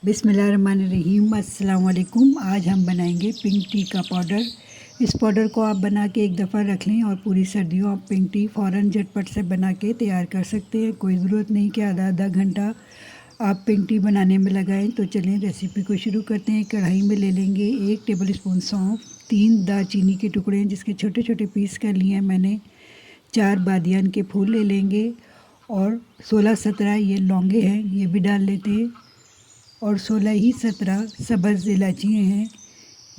बिस्मिल्लाहिर्रहमानिर्रहीम, अस्सलाम वालेकुम। आज हम बनाएंगे पिंक टी का पाउडर। इस पाउडर को आप बना के एक दफ़ा रख लें और पूरी सर्दियों आप पिंक टी फ़ौरन झटपट से बना के तैयार कर सकते हैं। कोई ज़रूरत नहीं कि आधा आधा घंटा आप पिंक टी बनाने में लगाएं। तो चलें रेसिपी को शुरू करते हैं। कढ़ाई में ले लेंगे 1 टेबल स्पून सौंफ, 3 दालचीनी के टुकड़े जिसके छोटे छोटे पीस कर लिए हैं मैंने, 4 बादियान के फूल ले लेंगे और 16-17 ये लौंगे हैं, ये भी डाल लेते हैं और 16 ही 17 सब्ज़ इलायचियाँ हैं,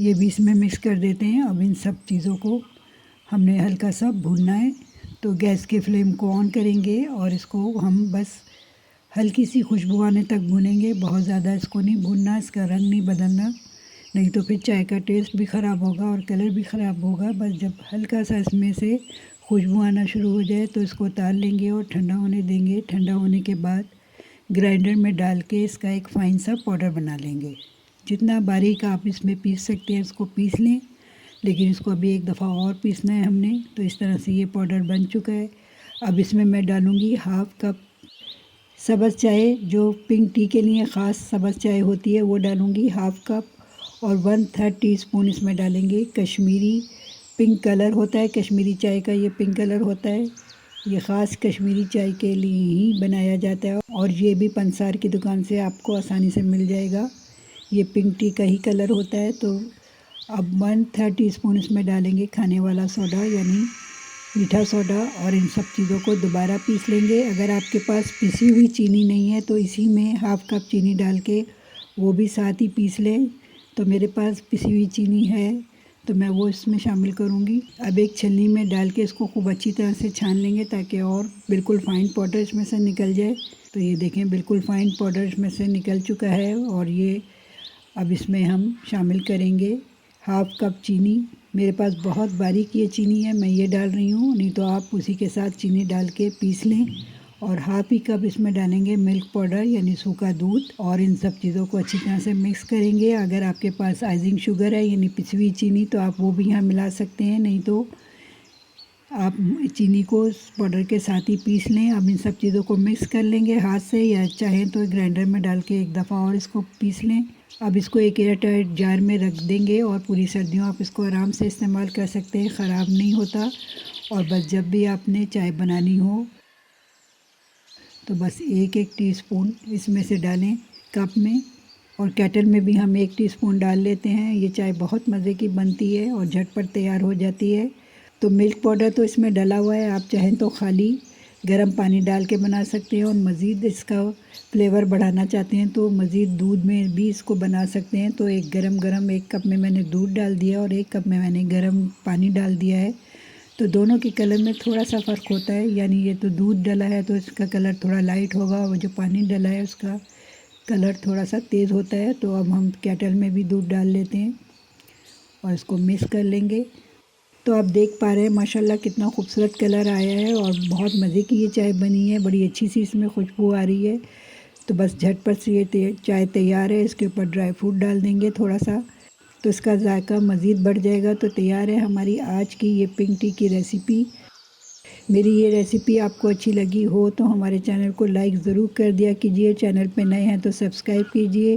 ये भी इसमें मिक्स कर देते हैं। अब इन सब चीज़ों को हमने हल्का सा भूनना है। तो गैस के फ्लेम को ऑन करेंगे और इसको हम बस हल्की सी खुशबू आने तक भूनेंगे। बहुत ज़्यादा इसको नहीं भूनना, इसका रंग नहीं बदलना, नहीं तो फिर चाय का टेस्ट भी ख़राब होगा और कलर भी ख़राब होगा। बस जब हल्का सा इसमें से खुशबू आना शुरू हो जाए तो इसको उतार लेंगे और ठंडा होने देंगे। ठंडा होने के बाद ग्राइंडर में डाल के इसका एक फ़ाइन सा पाउडर बना लेंगे। जितना बारीक आप इसमें पीस सकते हैं इसको पीस लें, लेकिन इसको अभी एक दफ़ा और पीसना है हमने। तो इस तरह से ये पाउडर बन चुका है। अब इसमें मैं डालूँगी हाफ़ कप सब्ज़ चाय, जो पिंक टी के लिए ख़ास सब्ज़ चाय होती है वो डालूँगी हाफ़ कप, और 1/3 टीस्पून इसमें डालेंगे कश्मीरी पिंक कलर होता है, कश्मीरी चाय का ये पिंक कलर होता है, ये ख़ास कश्मीरी चाय के लिए ही बनाया जाता है और ये भी पंसार की दुकान से आपको आसानी से मिल जाएगा। ये पिंक टी का ही कलर होता है। तो अब 1/3 टीस्पून इसमें डालेंगे खाने वाला सोडा यानी मीठा सोडा और इन सब चीज़ों को दोबारा पीस लेंगे। अगर आपके पास पिसी हुई चीनी नहीं है तो इसी में हाफ़ कप चीनी डाल के वो भी साथ ही पीस लें। तो मेरे पास पिसी हुई चीनी है तो मैं वो इसमें शामिल करूँगी। अब एक छलनी में डाल के इसको खूब अच्छी तरह से छान लेंगे ताकि और बिल्कुल फ़ाइन पाउडर इसमें से निकल जाए। तो ये देखें बिल्कुल फ़ाइन पाउडर इसमें से निकल चुका है और ये अब इसमें हम शामिल करेंगे हाफ़ कप चीनी। मेरे पास बहुत बारीक ये चीनी है, मैं ये डाल रही हूँ, नहीं तो आप उसी के साथ चीनी डाल के पीस लें। और हाफ़ ही कप इसमें डालेंगे मिल्क पाउडर यानी सूखा दूध और इन सब चीज़ों को अच्छी तरह से मिक्स करेंगे। अगर आपके पास आइसिंग शुगर है यानी पिसी हुई चीनी तो आप वो भी यहाँ मिला सकते हैं, नहीं तो आप चीनी को पाउडर के साथ ही पीस लें। अब इन सब चीज़ों को मिक्स कर लेंगे हाथ से या चाहें तो ग्राइंडर में डाल के एक दफ़ा और इसको पीस लें। अब इसको एक एयर टाइट जार में रख देंगे और पूरी सर्दियों आप इसको आराम से इस्तेमाल कर सकते हैं, ख़राब नहीं होता। और बस जब भी आपने चाय बनानी हो तो बस एक टीस्पून इसमें से डालें कप में, और केटल में भी हम 1 टीस्पून डाल लेते हैं। ये चाय बहुत मज़े की बनती है और झटपट तैयार हो जाती है। तो मिल्क पाउडर तो इसमें डला हुआ है, आप चाहें तो खाली गर्म पानी डाल के बना सकते हैं और मज़ीद इसका फ्लेवर बढ़ाना चाहते हैं तो मज़ीद दूध में भी इसको बना सकते हैं। तो एक गरम 1 कप में मैंने दूध डाल दिया और 1 कप में मैंने गर्म पानी डाल दिया है। तो दोनों के कलर में थोड़ा सा फ़र्क होता है, यानी ये तो दूध डला है तो इसका कलर थोड़ा लाइट होगा और जो पानी डला है उसका कलर थोड़ा सा तेज़ होता है। तो अब हम केटल में भी दूध डाल लेते हैं और इसको मिक्स कर लेंगे। तो आप देख पा रहे हैं माशाल्लाह कितना खूबसूरत कलर आया है और बहुत मज़े की ये चाय बनी है, बड़ी अच्छी सी इसमें खुशबू आ रही है। तो बस झटपट से ये चाय तैयार है। इसके ऊपर ड्राई फ्रूट डाल देंगे थोड़ा सा, तो इसका जायका मज़ीद बढ़ जाएगा। तो तैयार है हमारी आज की ये पिंक टी की रेसिपी। मेरी ये रेसिपी आपको अच्छी लगी हो तो हमारे चैनल को लाइक ज़रूर कर दिया कीजिए। चैनल पे नए हैं तो सब्सक्राइब कीजिए।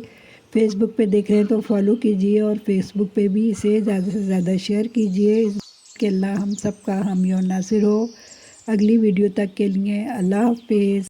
फेसबुक पे देख रहे हैं तो फॉलो कीजिए और फेसबुक पे भी इसे ज़्यादा से ज़्यादा शेयर कीजिए। कि अल्लाह हम सबका हामी और नासिर हो। अगली वीडियो तक के लिए अल्लाह हाफ़िज़।